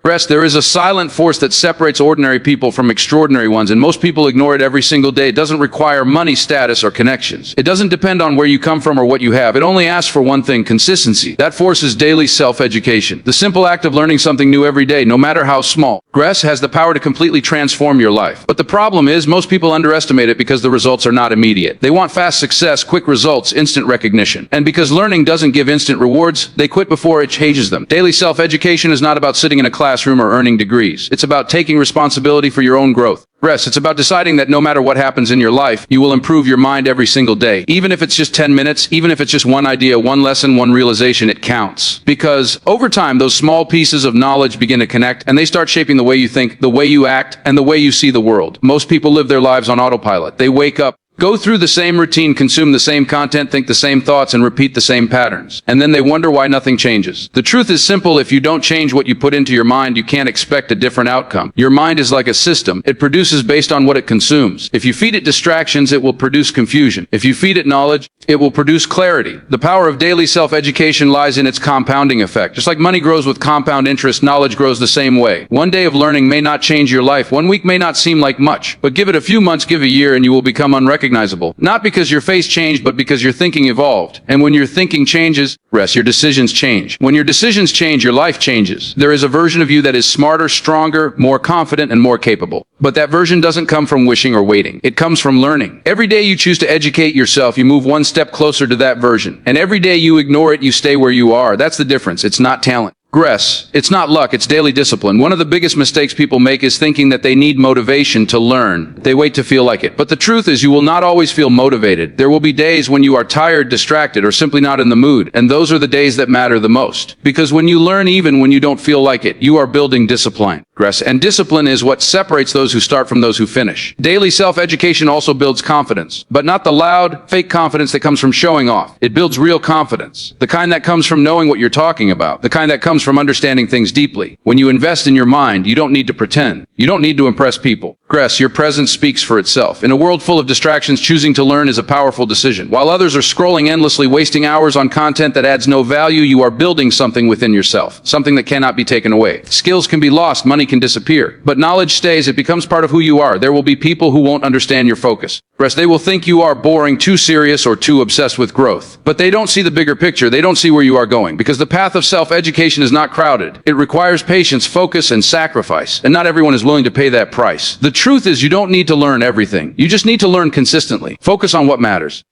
Rest, there is a silent force that separates ordinary people from extraordinary ones, and most people ignore it every single day. It doesn't require money, status, or connections. It doesn't depend on where you come from or what you have. It only asks for one thing: consistency. That force is daily self-education. The simple act of learning something new every day, no matter how small. Rest has the power to completely transform your life. But the problem is, most people underestimate it because the results are not immediate. They want fast success, quick results, instant recognition. And because learning doesn't give instant rewards, they quit before it changes them. Daily self-education is not about sitting in a classroom or earning degrees. It's about taking responsibility for your own growth. Rest, it's about deciding that no matter what happens in your life, you will improve your mind every single day. Even if it's just 10 minutes, even if it's just one idea, one lesson, one realization, it counts. Because over time, those small pieces of knowledge begin to connect, and they start shaping the way you think, the way you act, and the way you see the world. Most people live their lives on autopilot. They wake up, go through the same routine, consume the same content, think the same thoughts, and repeat the same patterns. And then they wonder why nothing changes. The truth is simple: if you don't change what you put into your mind, you can't expect a different outcome. Your mind is like a system. It produces based on what it consumes. If you feed it distractions, it will produce confusion. If you feed it knowledge, it will produce clarity. The power of daily self-education lies in its compounding effect. Just like money grows with compound interest, knowledge grows the same way. One day of learning may not change your life. One week may not seem like much. But give it a few months, give a year, and you will become unrecognizable. Not because your face changed, but because your thinking evolved. And when your thinking changes, rest, your decisions change. When your decisions change, your life changes. There is a version of you that is smarter, stronger, more confident, and more capable. But that version doesn't come from wishing or waiting. It comes from learning. Every day you choose to educate yourself, you move one step closer to that version. And every day you ignore it, you stay where you are. That's the difference. It's not talent. Progress. It's not luck, it's daily discipline. One of the biggest mistakes people make is thinking that they need motivation to learn. They wait to feel like it. But the truth is, you will not always feel motivated. There will be days when you are tired, distracted, or simply not in the mood. And those are the days that matter the most. Because when you learn even when you don't feel like it, you are building discipline. And discipline is what separates those who start from those who finish. Daily self-education also builds confidence, but not the loud, fake confidence that comes from showing off. It builds real confidence, the kind that comes from knowing what you're talking about, the kind that comes from understanding things deeply. When you invest in your mind, you don't need to pretend. You don't need to impress people. Your presence speaks for itself. In a world full of distractions, choosing to learn is a powerful decision. While others are scrolling endlessly, wasting hours on content that adds no value, you are building something within yourself, something that cannot be taken away. Skills can be lost, money can disappear, but knowledge stays. It becomes part of who you are. There will be people who won't understand your focus. They will think you are boring, too serious, or too obsessed with growth. But they don't see the bigger picture. They don't see where you are going, because the path of self-education is not crowded. It requires patience, focus, and sacrifice, and not everyone is willing to pay that price. The truth is, you don't need to learn everything. You just need to learn consistently. Focus on what matters.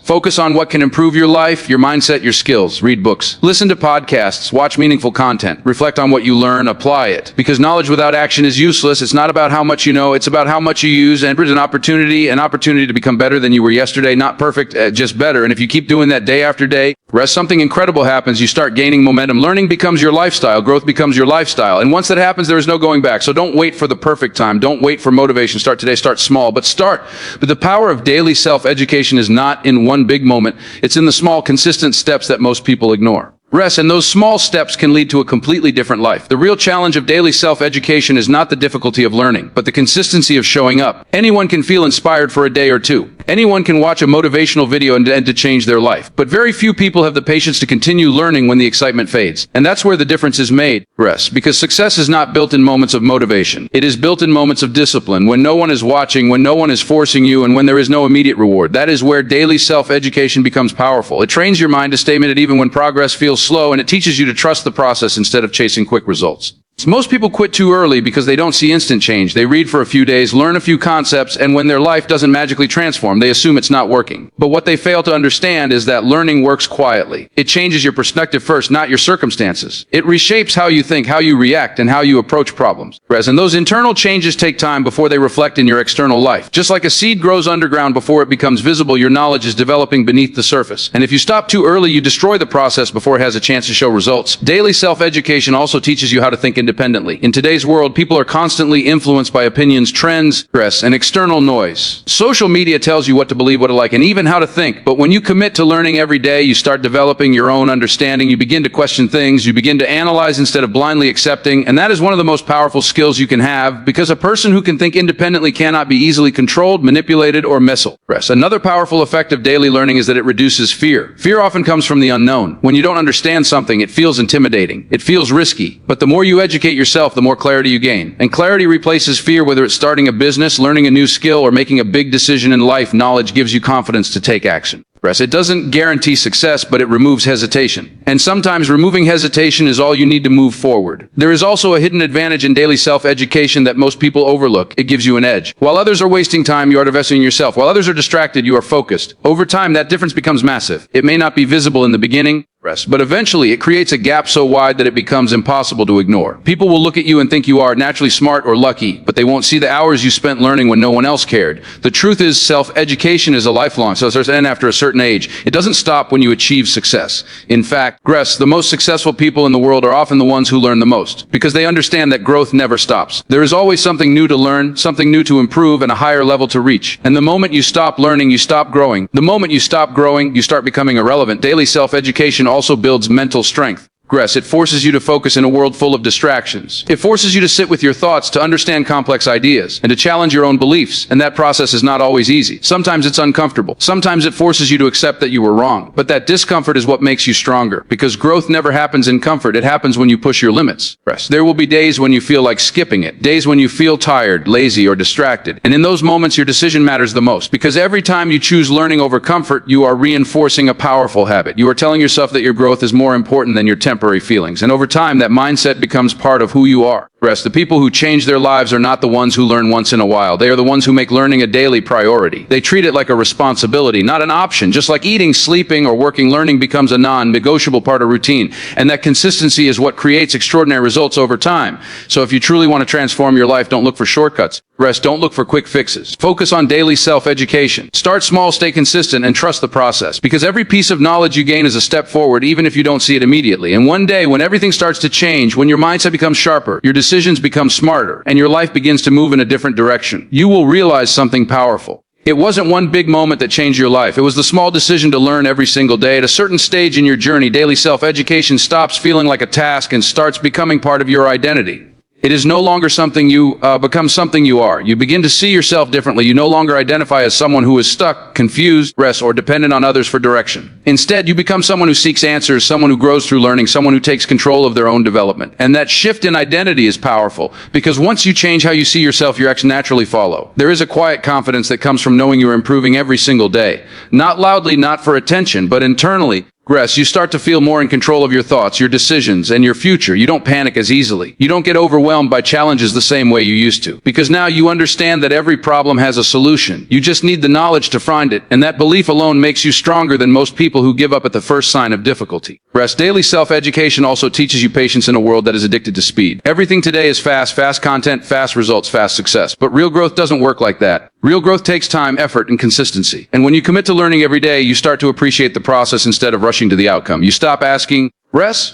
Focus on what can improve your life, your mindset, your skills. Read books, listen to podcasts, watch meaningful content, reflect on what you learn, apply it. Because knowledge without action is useless. It's not about how much you know, it's about how much you use. And it's an opportunity to become better than you were yesterday. Not perfect, just better. And if you keep doing that day after day, something incredible happens. You start gaining momentum. Learning becomes your lifestyle. Growth becomes your lifestyle. And once that happens, there is no going back. So don't wait for the perfect time. Don't wait for motivation. Start today. Start small, but start. But the power of daily self-education is not in one big moment. It's in the small, consistent steps that most people ignore. And those small steps can lead to a completely different life. The real challenge of daily self-education is not the difficulty of learning, but the consistency of showing up. Anyone can feel inspired for a day or two. Anyone can watch a motivational video and to change their life. But very few people have the patience to continue learning when the excitement fades. And that's where the difference is made. Because success is not built in moments of motivation. It is built in moments of discipline, when no one is watching, when no one is forcing you, and when there is no immediate reward. That is where daily self-education becomes powerful. It trains your mind to stay committed even when progress feels slow, and it teaches you to trust the process instead of chasing quick results. Most people quit too early because they don't see instant change. They read for a few days, learn a few concepts, and when their life doesn't magically transform, they assume it's not working. But what they fail to understand is that learning works quietly. It changes your perspective first, not your circumstances. It reshapes how you think, how you react, and how you approach problems. And those internal changes take time before they reflect in your external life. Just like a seed grows underground before it becomes visible, your knowledge is developing beneath the surface. And if you stop too early, you destroy the process before it has a chance to show results. Daily self-education also teaches you how to think independently. In today's world, people are constantly influenced by opinions, trends, stress, and external noise. Social media tells you what to believe, what to like, and even how to think. But when you commit to learning every day, you start developing your own understanding. You begin to question things. You begin to analyze instead of blindly accepting. And that is one of the most powerful skills you can have, because a person who can think independently cannot be easily controlled, manipulated, or misled. Another powerful effect of daily learning is that it reduces fear. Fear often comes from the unknown. When you don't understand something, it feels intimidating. It feels risky. But the more you educate educate yourself, the more clarity you gain. And clarity replaces fear, whether it's starting a business, learning a new skill, or making a big decision in life. Knowledge gives you confidence to take action. It doesn't guarantee success, but it removes hesitation. And sometimes removing hesitation is all you need to move forward. There is also a hidden advantage in daily self-education that most people overlook. It gives you an edge. While others are wasting time, you are investing in yourself. While others are distracted, you are focused. Over time, that difference becomes massive. It may not be visible in the beginning, but eventually it creates a gap so wide that it becomes impossible to ignore. People will look at you and think you are naturally smart or lucky, but they won't see the hours you spent learning when no one else cared. The truth is, self-education is a lifelong, and after a certain age, it doesn't stop when you achieve success. In fact, the most successful people in the world are often the ones who learn the most, because they understand that growth never stops. There is always something new to learn, something new to improve, and a higher level to reach. And the moment you stop learning, you stop growing. The moment you stop growing, you start becoming irrelevant. Daily self-education also builds mental strength. It forces you to focus in a world full of distractions. It forces you to sit with your thoughts, to understand complex ideas, and to challenge your own beliefs. And that process is not always easy. Sometimes it's uncomfortable. Sometimes it forces you to accept that you were wrong. But that discomfort is what makes you stronger, because growth never happens in comfort. It happens when you push your limits. There will be days when you feel like skipping it, days when you feel tired, lazy, or distracted. And in those moments, your decision matters the most, because every time you choose learning over comfort, you are reinforcing a powerful habit. You are telling yourself that your growth is more important than your temporary feelings. And over time, that mindset becomes part of who you are. The people who change their lives are not the ones who learn once in a while. They are the ones who make learning a daily priority. They treat it like a responsibility, not an option. Just like eating, sleeping, or working, learning becomes a non-negotiable part of routine. And that consistency is what creates extraordinary results over time. So if you truly want to transform your life, don't look for shortcuts. Don't look for quick fixes. Focus on daily self-education. Start small, stay consistent, and trust the process. Because every piece of knowledge you gain is a step forward, even if you don't see it immediately. And one day, when everything starts to change, when your mindset becomes sharper, your decisions become smarter, and your life begins to move in a different direction, you will realize something powerful. It wasn't one big moment that changed your life. It was the small decision to learn every single day. At a certain stage in your journey, daily self-education stops feeling like a task and starts becoming part of your identity. It is no longer something you become something you are. You begin to see yourself differently. You no longer identify as someone who is stuck, confused, or dependent on others for direction. Instead, you become someone who seeks answers, someone who grows through learning, someone who takes control of their own development. And that shift in identity is powerful, because once you change how you see yourself, your actions naturally follow. There is a quiet confidence that comes from knowing you are improving every single day. Not loudly, not for attention, but internally. You start to feel more in control of your thoughts, your decisions, and your future. You don't panic as easily. You don't get overwhelmed by challenges the same way you used to. Because now you understand that every problem has a solution. You just need the knowledge to find it, and that belief alone makes you stronger than most people who give up at the first sign of difficulty. Daily self-education also teaches you patience in a world that is addicted to speed. Everything today is fast content, fast results, fast success. But real growth doesn't work like that. Real growth takes time, effort, and consistency. And when you commit to learning every day, you start to appreciate the process instead of rushing to the outcome. You stop asking,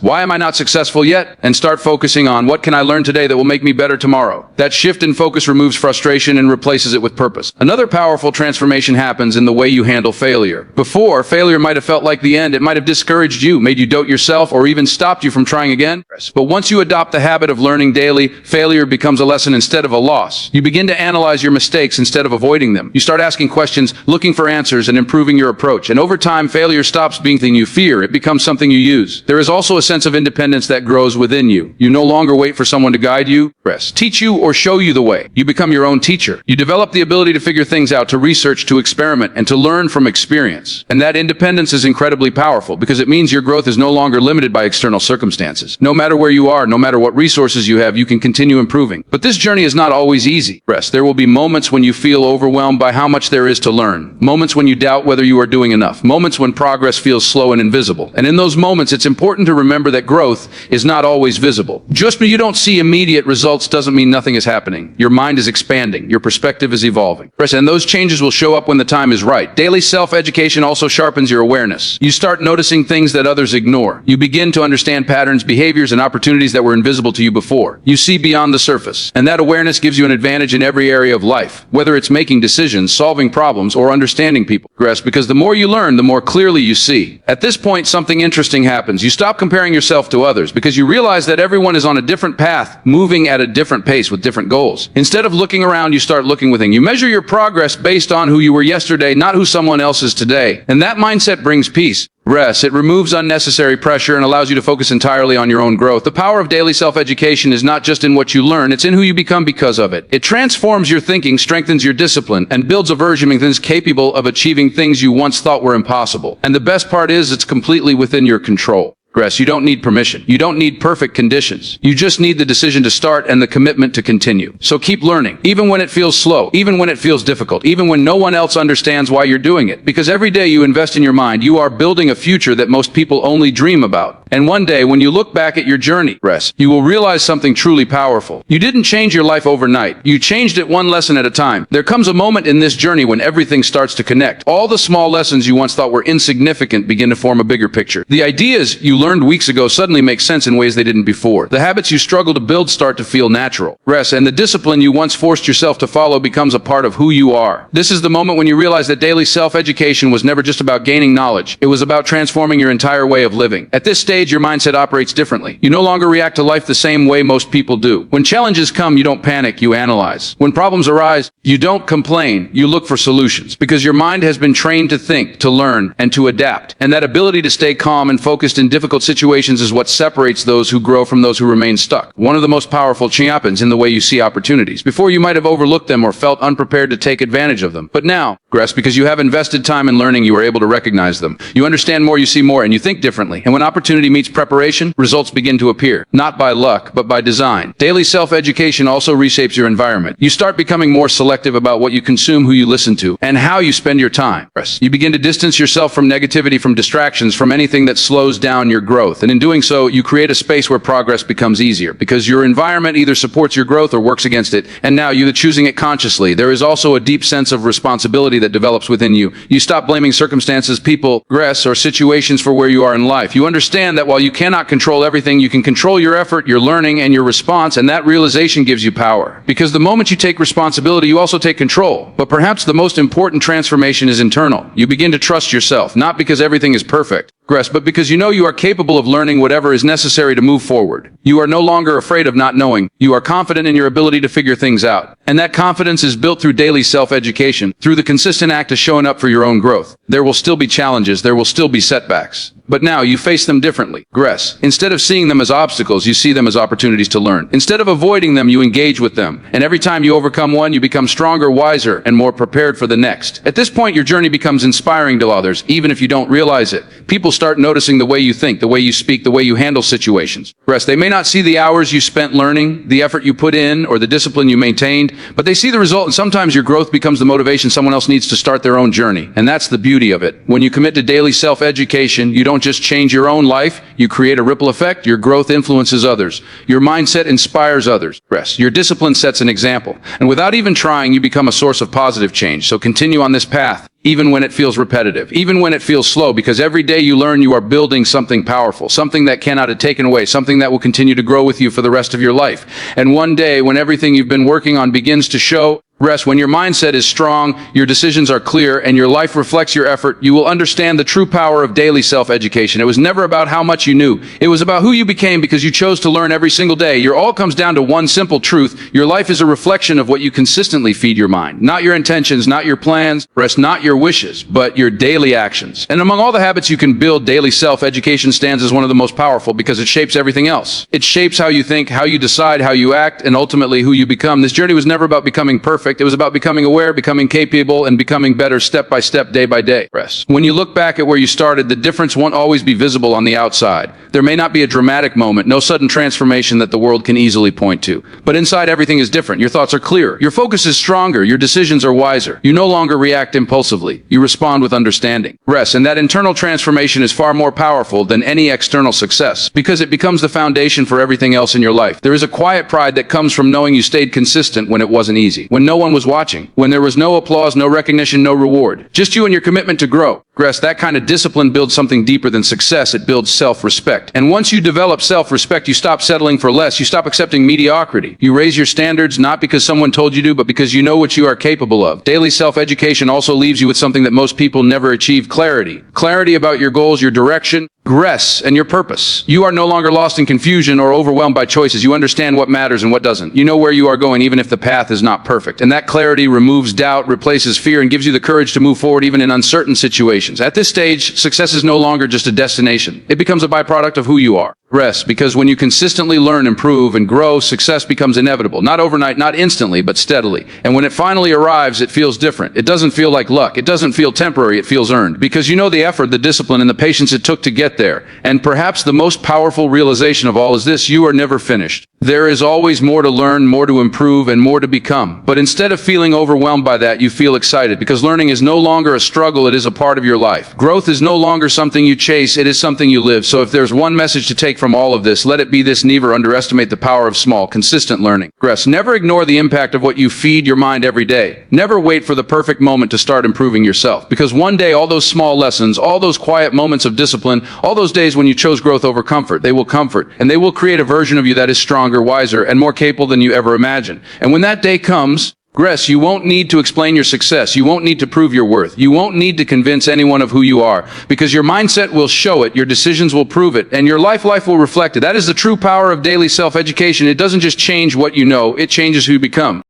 why am I not successful yet? And start focusing on, what can I learn today that will make me better tomorrow? That shift in focus removes frustration and replaces it with purpose. Another powerful transformation happens in the way you handle failure. Before, failure might have felt like the end. It might have discouraged you, made you doubt yourself, or even stopped you from trying again. But once you adopt the habit of learning daily, failure becomes a lesson instead of a loss. You begin to analyze your mistakes instead of avoiding them. You start asking questions, looking for answers, and improving your approach. And over time, failure stops being something you fear. It becomes something you use. There is also a sense of independence that grows within you. You no longer wait for someone to guide you, teach you, or show you the way. You become your own teacher. You develop the ability to figure things out, to research, to experiment, and to learn from experience. And that independence is incredibly powerful, because it means your growth is no longer limited by external circumstances. No matter where you are, no matter what resources you have, you can continue improving. But this journey is not always easy. There will be moments when you feel overwhelmed by how much there is to learn. Moments when you doubt whether you are doing enough. Moments when progress feels slow and invisible. And in those moments, it's important to remember that growth is not always visible. Just because you don't see immediate results doesn't mean nothing is happening. Your mind is expanding. Your perspective is evolving. And those changes will show up when the time is right. Daily self-education also sharpens your awareness. You start noticing things that others ignore. You begin to understand patterns, behaviors, and opportunities that were invisible to you before. You see beyond the surface. And that awareness gives you an advantage in every area of life, whether it's making decisions, solving problems, or understanding people. Because the more you learn, the more clearly you see. At this point, something interesting happens. You stop comparing yourself to others, because you realize that everyone is on a different path, moving at a different pace with different goals. Instead of looking around, you start looking within. You measure your progress based on who you were yesterday, not who someone else is today. And that mindset brings peace. Rest. It removes unnecessary pressure and allows you to focus entirely on your own growth. The power of daily self-education is not just in what you learn, it's in who you become because of it. It transforms your thinking, strengthens your discipline, and builds a version that is capable of achieving things you once thought were impossible. And the best part is, it's completely within your control. You don't need permission. You don't need perfect conditions. You just need the decision to start and the commitment to continue. So keep learning, even when it feels slow, even when it feels difficult, even when no one else understands why you're doing it. Because every day you invest in your mind, you are building a future that most people only dream about. And one day, when you look back at your journey, you will realize something truly powerful. You didn't change your life overnight. You changed it one lesson at a time. There comes a moment in this journey when everything starts to connect. All the small lessons you once thought were insignificant begin to form a bigger picture. The ideas you learned weeks ago suddenly make sense in ways they didn't before. The habits you struggled to build start to feel natural. And the discipline you once forced yourself to follow becomes a part of who you are. This is the moment when you realize that daily self-education was never just about gaining knowledge. It was about transforming your entire way of living. At this stage, your mindset operates differently. You no longer react to life the same way most people do. When challenges come, you don't panic, you analyze. When problems arise, you don't complain, you look for solutions. Because your mind has been trained to think, to learn, and to adapt. And that ability to stay calm and focused in difficult situations is what separates those who grow from those who remain stuck. One of the most powerful happens in the way you see opportunities. Before, you might have overlooked them or felt unprepared to take advantage of them. But now, because you have invested time in learning, you are able to recognize them. You understand more, you see more, and you think differently. And when opportunity meets preparation, results begin to appear. Not by luck, but by design. Daily self-education also reshapes your environment. You start becoming more selective about what you consume, who you listen to, and how you spend your time. You begin to distance yourself from negativity, from distractions, from anything that slows down your growth. And in doing so, you create a space where progress becomes easier. Because your environment either supports your growth or works against it. And now you're choosing it consciously. There is also a deep sense of responsibility that develops within you. You stop blaming circumstances, people, or situations for where you are in life. You understand that while you cannot control everything, you can control your effort, your learning, and your response, and that realization gives you power. Because the moment you take responsibility, you also take control. But perhaps the most important transformation is internal. You begin to trust yourself, not because everything is perfect, but because you know you are capable of learning whatever is necessary to move forward. You are no longer afraid of not knowing. You are confident in your ability to figure things out. And that confidence is built through daily self-education, through the consistent act of showing up for your own growth. There will still be challenges, there will still be setbacks. But now you face them differently. Instead of seeing them as obstacles, you see them as opportunities to learn. Instead of avoiding them, you engage with them. And every time you overcome one, you become stronger, wiser, and more prepared for the next. At this point, your journey becomes inspiring to others, even if you don't realize it. People start noticing the way you think, the way you speak, the way you handle situations. They may not see the hours you spent learning, the effort you put in, or the discipline you maintained, but they see the result, and sometimes your growth becomes the motivation someone else needs to start their own journey. And that's the beauty of it. When you commit to daily self-education, you don't just change your own life, you create a ripple effect. Your growth influences others. Your mindset inspires others. Your discipline sets an example. And without even trying, you become a source of positive change. So continue on this path, even when it feels repetitive, even when it feels slow, because every day you learn, you are building something powerful, something that cannot be taken away, something that will continue to grow with you for the rest of your life. And one day, when everything you've been working on begins to show, when your mindset is strong, your decisions are clear, and your life reflects your effort, you will understand the true power of daily self-education. It was never about how much you knew. It was about who you became because you chose to learn every single day. Your all comes down to one simple truth. Your life is a reflection of what you consistently feed your mind. Not your intentions, not your plans, not your wishes, but your daily actions. And among all the habits you can build, daily self-education stands as one of the most powerful because it shapes everything else. It shapes how you think, how you decide, how you act, and ultimately who you become. This journey was never about becoming perfect. It was about becoming aware, becoming capable, and becoming better step by step, day by day. When you look back at where you started, the difference won't always be visible on the outside. There may not be a dramatic moment, no sudden transformation that the world can easily point to. But inside, everything is different. Your thoughts are clearer. Your focus is stronger. Your decisions are wiser. You no longer react impulsively. You respond with understanding. And that internal transformation is far more powerful than any external success because it becomes the foundation for everything else in your life. There is a quiet pride that comes from knowing you stayed consistent when it wasn't easy, when no one was watching, when there was no applause, no recognition, no reward. Just you and your commitment to grow. That kind of discipline builds something deeper than success. It builds self-respect. And once you develop self-respect, you stop settling for less. You stop accepting mediocrity. You raise your standards not because someone told you to, but because you know what you are capable of. Daily self-education also leaves you with something that most people never achieve: clarity. Clarity about your goals, your direction, and your purpose. You are no longer lost in confusion or overwhelmed by choices. You understand what matters and what doesn't. You know where you are going even if the path is not perfect. And And that clarity removes doubt, replaces fear, and gives you the courage to move forward even in uncertain situations. At this stage, success is no longer just a destination. It becomes a byproduct of who you are. Rest, because when you consistently learn, improve, and grow, success becomes inevitable. Not overnight, not instantly, but steadily. And when it finally arrives, it feels different. It doesn't feel like luck. It doesn't feel temporary. It feels earned. Because you know the effort, the discipline, and the patience it took to get there. And perhaps the most powerful realization of all is this: you are never finished. There is always more to learn, more to improve, and more to become. But instead of feeling overwhelmed by that, you feel excited, because learning is no longer a struggle, it is a part of your life. Growth is no longer something you chase, it is something you live. So if there's one message to take from all of this, let it be this: never underestimate the power of small, consistent learning. Never ignore the impact of what you feed your mind every day. Never wait for the perfect moment to start improving yourself, because one day all those small lessons, all those quiet moments of discipline, all those days when you chose growth over comfort, they will comfort, and they will create a version of you that is stronger, wiser, and more capable than you ever imagined. And when that day comes, you won't need to explain your success. You won't need to prove your worth. You won't need to convince anyone of who you are, because your mindset will show it, your decisions will prove it, and your life will reflect it. That is the true power of daily self-education. It doesn't just change what you know, it changes who you become.